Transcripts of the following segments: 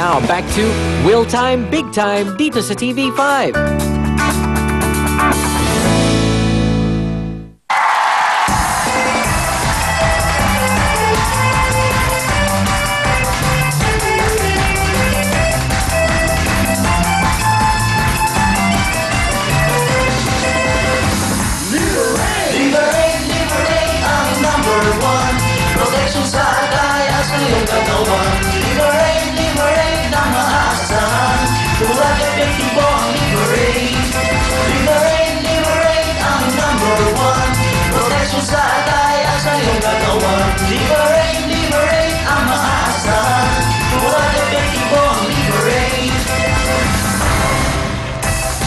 Now, back to Will Time, Big Time, dito sa TV5.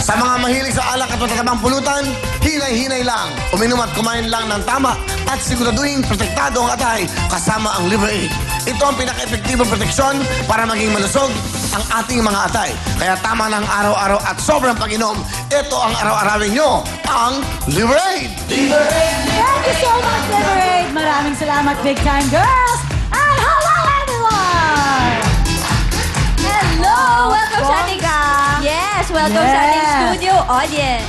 Sa mga mahilig sa alak at matatabang pulutan, hinay-hinay lang. Uminom at kumain lang ng tama at siguraduhin protektado ang atay kasama ang Liver 8. Ito ang pinaka-epektibong proteksyon para maging malusog ang ating mga atay. Kaya tama ng araw-araw at sobrang pag-inom, ito ang araw-arawin nyo, ang Liver 8! Liver 8! Thank you so much, Liver 8! Maraming salamat, Big Time Girls! And hello, everyone! Hello! Welcome sa ating... Yes, welcome sa ating studio audience.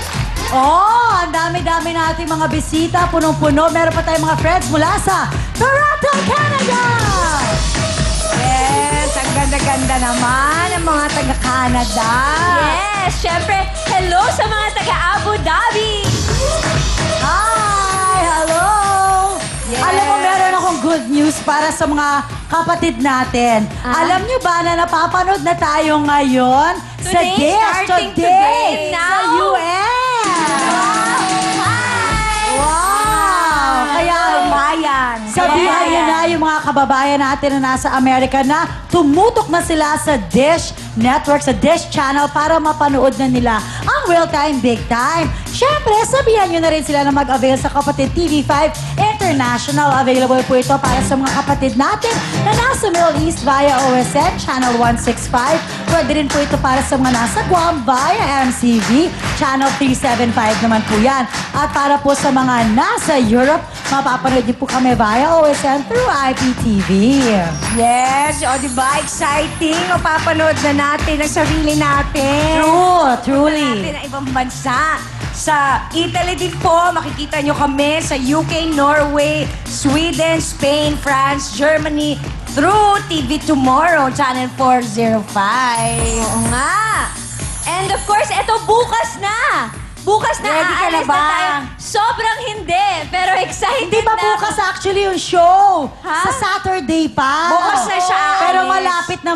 Oh, ang dami-dami nating mga bisita, punong-puno. Meron pa tayong mga friends mula sa Toronto, Canada! Yes, ang ganda-ganda naman ang mga taga-Canada. Yes, syempre, hello sa mga taga-Abu Dhabi. Hi! Hello! Yes. Alam mo, meron akong good news para sa mga kapatid natin. Alam niyo ba na napapanood na tayo ngayon sa Today, starting today, sa now. US? Hi! Wow! Kaya Bayan. sabihan niyo na yung mga kababayan natin na nasa Amerika na tumutok na sila sa Dish Network, sa Dish Channel para mapanood na nila ang Real Time, Big Time. Siyempre, sabihan nyo na rin sila na mag-avail sa Kapatid TV5 International. Available po ito para sa mga kapatid natin na nasa Middle East via OSN Channel 165. Pwede rin po ito para sa mga nasa Guam via MCV Channel 375 naman po yan. At para po sa mga nasa Europe, mapapanood niyo po kami via OSN through IPTV. Yes, o diba? Exciting. O papanood na natin ang sarili natin. True, truly. Natin ang ibang bansa. Sa Italy din po, makikita nyo kami sa UK, Norway, Sweden, Spain, France, Germany, through TV Tomorrow, Channel 405. Oo nga. And of course, eto bukas na. Bukas na, Ready ka na aalis ba? tayo. Sobrang hindi, pero excited Hindi ba na bukas actually yung show? Ha? Sa Saturday pa. Bukas na siya Pero aalis. malapit na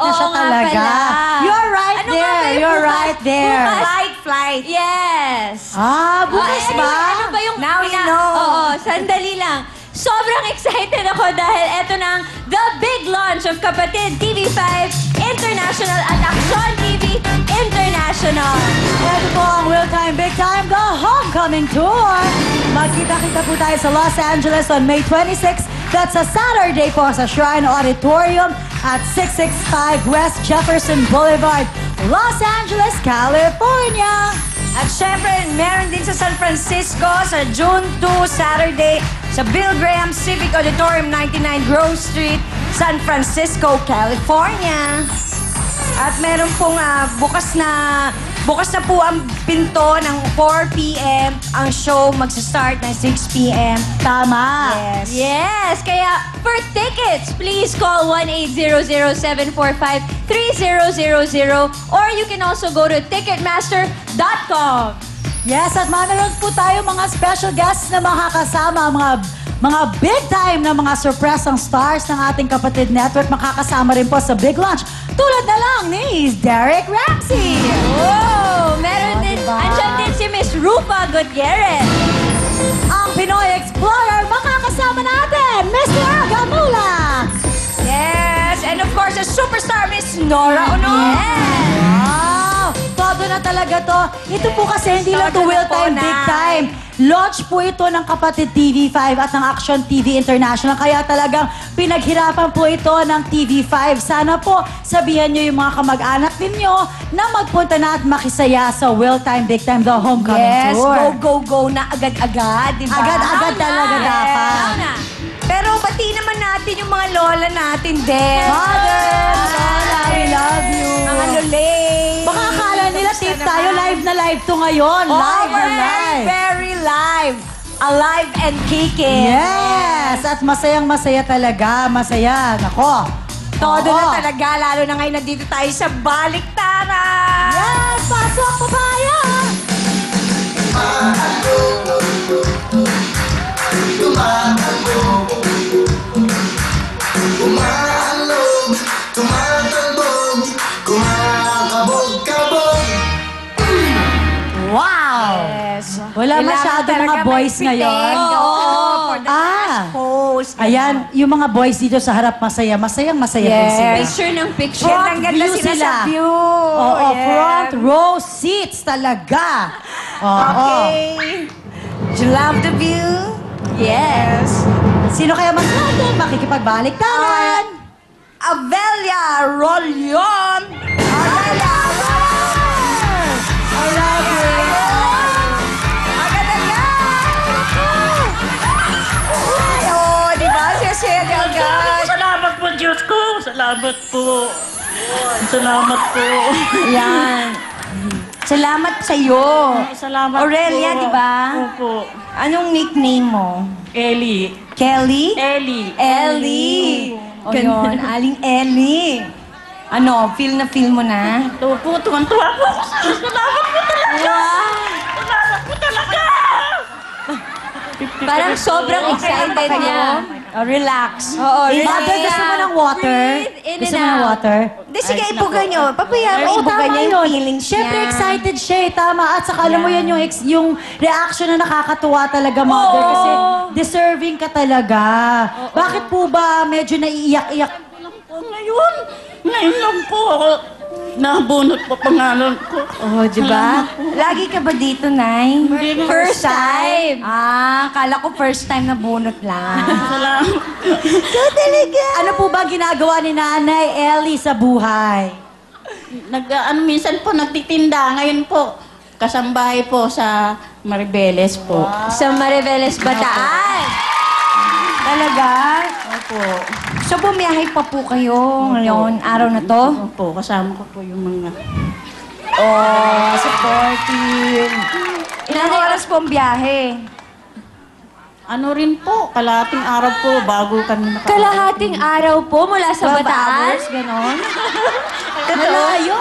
Oo siya nga talaga. pala. You're right Ano nga ba there. yung You're bukas? right there. Bukas. Flight. Yes. Bukas Ano ba? Ano ba yung... Now you know. Oo, sandali lang. Sobrang excited ako dahil eto na ang the big launch of Kapatid TV5 International at Action TV International. Ito po ang Real Time, Big Time, The Homecoming Tour. Magkita-kita po tayo sa Los Angeles on May 26. That's a Saturday po sa Shrine Auditorium at 665 West Jefferson Boulevard, Los Angeles, California. At syempre, meron din sa San Francisco sa June 2, Saturday, sa Bill Graham Civic Auditorium, 99 Grove Street, San Francisco, California. At meron pong bukas na po ang pinto ng 4 p.m. Ang show magsa-start ng 6 p.m. Tama. Yes. Yes. Kaya for tickets, please call 1-800-745-3000 or you can also go to ticketmaster.com. Yes, at meron po tayo mga special guests na makakasama, mga big time na mga surpresang stars ng ating kapatid network. Makakasama rin po sa big launch. Tulad na lang ni Derek Ramsey. Oh, meron din, diba? andyan din si Miss Rupa Gutierrez. Ang Pinoy Explorer, makakasama natin, Mr. Gamula. Yes, and of course, a superstar, Miss Nora Honor. Yes. Wow! Todo na talaga to. Ito po kasi hindi lang to Todo na Real po Time, na. Big Time. Launch po ito ng Kapatid TV5 at ng Action TV International. Kaya talagang pinaghirapan po ito ng TV5. Sana po sabihan nyo yung mga kamag-anak ninyo na magpunta na at makisaya sa Real Time, Big Time, The Homecoming Yes, Tour. go na agad-agad, di ba? Agad-agad Now na. talaga dapat. Now na. Pero bati naman natin yung mga lola natin din. Mother, Lola, we live to ngayon. Live na live. Very live. Alive and kicking. Yes! At masayang-masaya talaga. Masaya. Nako. Todo Oo. na talaga, lalo na ngayon nandito tayo sa Baliktaran. Yes! Pasok, papaya! Kumalog, tumatalbog, kumakabog-kabog. Wow! Yes. Wala masyado mga boys ngayon. Oo, for the last post. Ayan, yung mga boys dito sa harap masaya. Masayang-masaya din Yes. sila. Picture ng picture. Front Ang ganda view sila sa view. Oo, Yes. front row seats talaga. Oo. Okay. Do you love the view? Yes. Sino kaya mas natin makikipagbaliktaran? Avelia Rolyon. Avelia Rolyon. Oh, di ba? Siya agad. Salamat po, Diyos ko. Salamat po. Salamat po. Yan. Salamat sa'yo. Salamat Aurelia, po. di ba? Opo. Anong nickname mo? Ellie. Kelly? Ellie. Ellie. O yun, Aling Ellie. Ano, feel mo na? Opo, tuwan-tuwa po. Salamat po talaga. Salamat po talaga. Parang sobrang excited niya. Oh, relax. Oo, Mother, gusto mo ng water? Breathe in Gusto and mo ng out. water? Hindi, sige, ibuga nyo. Papayaran, Oo, ibuga tama niya yung yun. feelings Siyempre, niya. excited siya eh. Tama. At saka alam mo yan, yung reaction na nakakatuwa talaga, Mother. Oo. Kasi deserving ka talaga. Bakit po ba medyo naiiyak-iyak? Ngayon lang po ako nabunot po pangalan ko. Oh, di ba? Lagi ka ba dito, Nay? First time. Ah, kala ko first time na bunot lang. Salamat. Ano po ba ginagawa ni Nanay Ellie sa buhay? Minsan po nagtitinda. Ngayon po, kasambahay po sa Maribeles po. Sa Mariveles, Bataan. Talaga? Opo. So, bumiyahe pa po kayo ngayon, araw na to? Opo, kasama ko po yung mga... Oh, supportive. Ilang oras po ang biyahe? Ano rin po, kalating araw po bago kami Kalahating araw po mula sa 12 Bataan. hours, ganon? Malayo?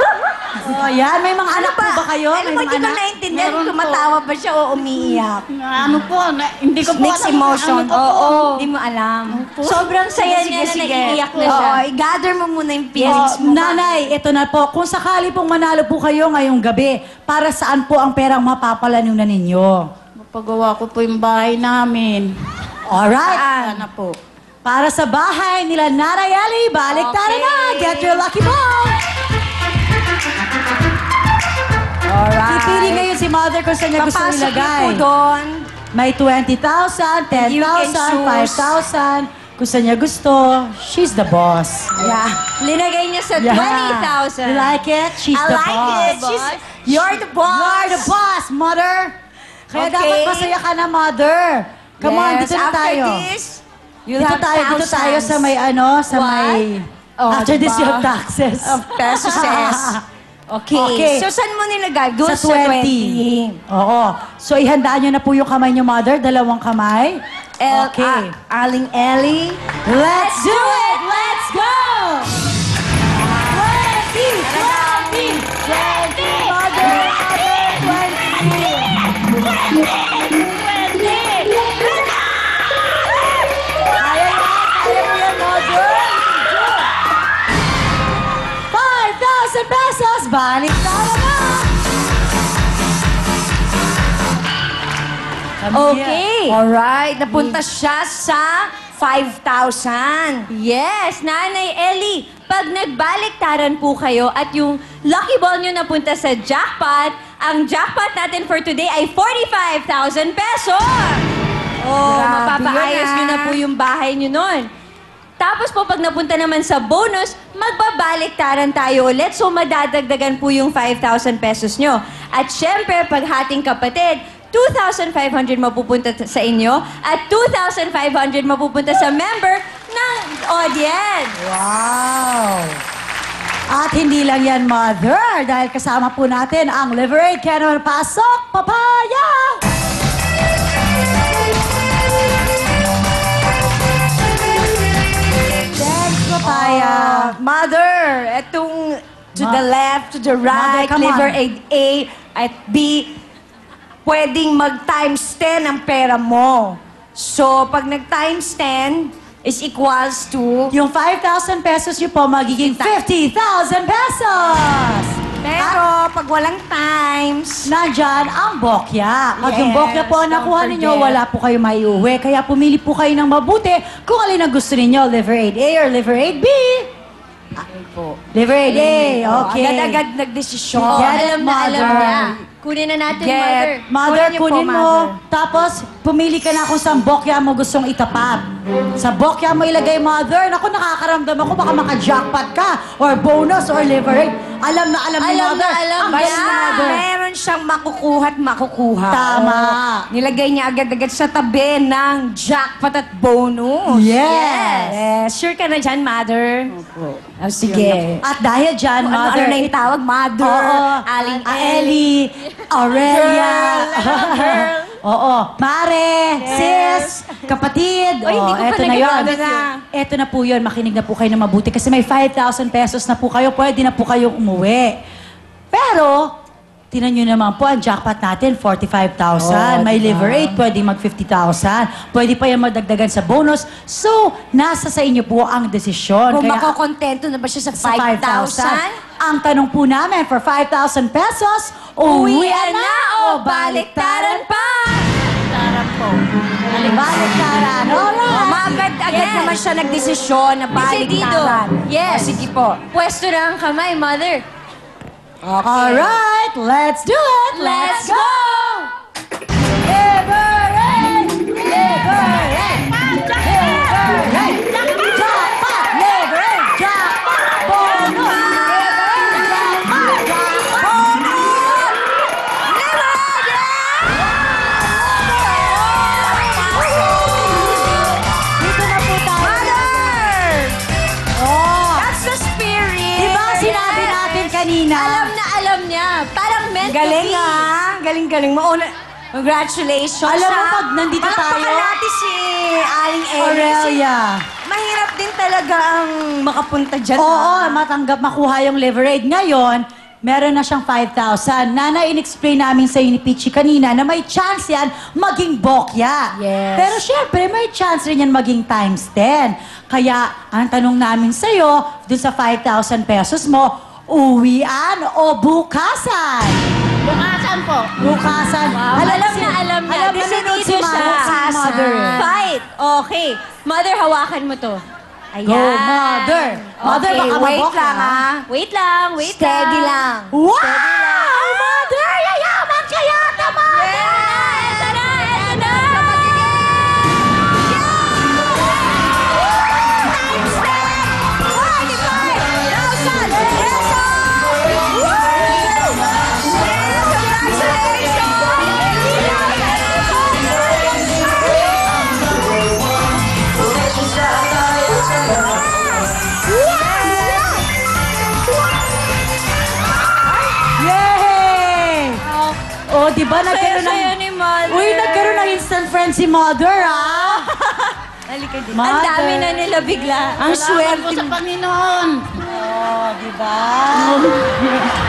Oh, yan. May mga anak po ba kayo? Ano May ba, mga di ko anak? naintindihan Meron kung po. tumatawa ba siya o umiiyak? Ano po, hindi ko po Mixed alam. emotion. Ano po po. Oo. Hindi mo alam. Sobrang saya niya na naiiyak na siya. Oo, i-gather mo muna yung feelings Oh, mo. Nanay, ito na po. Kung sakali pong manalo po kayo ngayong gabi, para saan po ang perang mapapalanunan ninyo? Mapagawa ko po yung bahay namin. Alright. Sana po. Para sa bahay nila Nanay Ellie, baliktaran na! Get your lucky ball! Alright. Pipili ngayon si Mother kung saan niya gusto Papasok niyo ilagay. po doon. May 20,000, You can 10,000, 5,000. Kung saan niya gusto, she's the boss. Yeah. Linagay niya sa Yeah. 20,000. You like it? She's I the like boss. it. You're the boss. You're the boss, Mother! Kaya Okay. dapat masaya ka na, Mother. Come on, Yes, dito na after tayo. this, you'll Dito have tayo thousands sa may sa What? may... Oh, after this, diba? you have taxes. of pesos. Okay. Okay. So, saan mo nilagay? Doon Sa 20. Oo. So, ihandaan nyo na po yung kamay nyo, Mother. Dalawang kamay. Okay. Aling Ellie. Let's do it! Let's go! 20! 20! Mother! Mother! 20! Kaya mo yan, Mother! 5,000 pesos! Balik na naman! Okay. Alright. Napunta siya sa 5,000. Yes, Nanay Ellie, pag nagbaliktaran po kayo at yung lucky ball nyo napunta sa jackpot, ang jackpot natin for today ay 45,000 pesos! Oh, Grabe mapapaayos yun, nyo na po yung bahay nyo nun. Tapos po, pag napunta naman sa bonus, magbabaliktaran tayo ulit. So, madadagdagan po yung 5,000 pesos nyo. At syempre, pag hating kapatid, 2,500 mapupunta sa inyo at 2,500 mapupunta sa member ng audience. Wow! At hindi lang yan, Mother, dahil kasama po natin ang Liver Aid. Kaya naman pasok, papaya! Thanks, papaya. Mother, etong to the left, to the right, come liver on. aid A at B, pwedeng mag-times 10 ang pera mo. So, pag nag-times 10 is equals to... Yung 5,000 pesos niyo po magiging 50,000 pesos! Pero, pag walang times... Nandyan ang bokya. Pag yung Yes, bokya po ang don't nakuha ninyo, forget. wala po kayo maiuwi. Kaya pumili po kayo ng mabuti kung alin ang gusto ninyo, Liver Aid A or Liver Aid B. Liver Aid A, okay. Agad-agad nagdesisyon. Oh, Get it, alam na alam Mother. niya. Kunin na natin, Get. Mother. Mother, Kunin niyo po, kunin mo. Mother. Tapos, pumili ka na kung saan bokya mo gustong itapat. Sa bokya mo ilagay, Mother. Naku, nakakaramdam ako, baka maka-jackpot ka. Or bonus, or liver aid. Alam na alam ni Alam Mother. na alam Ang niya. galing ni Mother. Meron siyang makukuha at makukuha. Tama. Nilagay niya agad-agad sa tabi ng jackpot at bonus. Yes. Sure ka na dyan, Mother? Opo. Oh, sige. At dahil dyan, Ano Mother. na yung tawag? Mother. Oo. Aling Ellie. Aurelia. Girl. Oo. Mare. Sis. Kapatid. Oy, hindi ko pa eto na yun. nagagamit yun. Eto na po yun. Makinig na po kayo na mabuti kasi may 5,000 pesos na po kayo. Pwede na po kayong umuwi. Pero, tinan nyo naman po, ang jackpot natin, 45,000. May liver aid, pwede mag 50,000. Pwede pa yan madagdagan sa bonus. So, nasa sa inyo po ang desisyon. Kung Kaya, makokontento na ba siya sa sa 5,000? Ang tanong po namin, for 5,000 pesos, uwian na o baliktaran pa? Sarap po. Baliktaran, alright. Agad naman siya nagdesisyon na Decidido. baliktaran. Yes. O, sige po. Pwesto na ang kamay, Mother. Alright, let's do it. Let's go! Liver aid! Liver aid! Liver aid! Jackpot! Liver aid! Jackpot! Bonus! Liver aid! Jackpot! Jackpot! Bonus! Liver aid! Dito na po tayo. Mother! Oh! That's the spirit! Di ba sinabi natin kanina? Alam niya. Parang meant Galing to be. ah! Galing-galing mo. Congratulations. Alam mo, ah. pag nandito tayo- Palakpakan natin si Aling Ellie. Aurelia. Mahirap din talaga ang makapunta dyan. Oo, matanggap makuha yung liver aid. Ngayon, meron na siyang 5,000. Nana, in-explain namin sa ni Peachy kanina na may chance yan maging bokya. Yes. Pero syempre, may chance rin yan maging times 10. Kaya, ang tanong namin sa'yo, dun sa 5,000 pesos mo, uwian o bukasan? Bukasan po. Bukasan. Alam na alam niya. Alam na nanonood si Decidido siya. Mother. Fight. Okay. Mother, hawakan mo to. Go, Mother. Mother, Okay, baka wait mabokya. lang ah. Wait lang, wait Steady lang. Wow! Mother, yayaman ka yata, Mother! Ito na, ito na! Yay! Oh, di ba nagkaroon Saya-saya ng... ni Mother. Uy, nagkaroon ng instant friend si Mother, ah! Halika din. Ang dami na nila bigla. Ang Salamat po swerte sa Panginoon. Oh, di ba?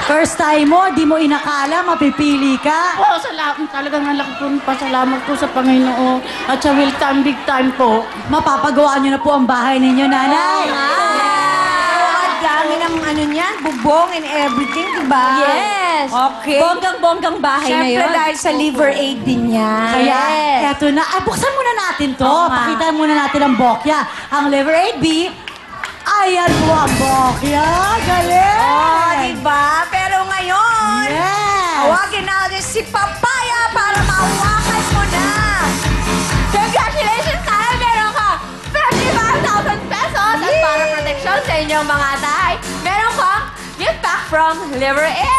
First time mo, di mo inakala, mapipili ka. Po, talagang nalaki po pasalamat po sa Panginoon. At sa will time, big time po. Mapapagawa niyo na po ang bahay ninyo, nanay. Ang dami ng ano niyan, bubong and everything, di ba? Yes. Okay. Bonggang-bonggang bahay na Siyempre yun. dahil sa liver aid din yan. Kaya, Yes. eto na. Ay, buksan muna natin to. Oo nga. Pakita muna natin ang bokya. Ang liver aid B, ayan po ang bokya. Galing! Oh, di ba? Pero ngayon, Yes! tawagin natin si Papaya para mawakan mo na. Congratulations tayo! Meron ka 55,000 pesos at para protection sa inyong mga tahay. Meron kang gift pack from Liver Aid!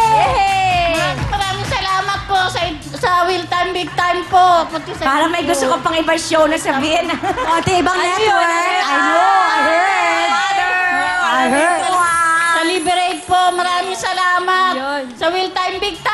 Yay! Maraming salamat po sa will time, big time po. Pati sa Para may gusto ko pang ibang show na sabihin. Konti ibang Ano network. yun? I know, I heard. Mother! I I heard. Sa Liberate po, maraming salamat. Yun. Sa Will Time Big Time.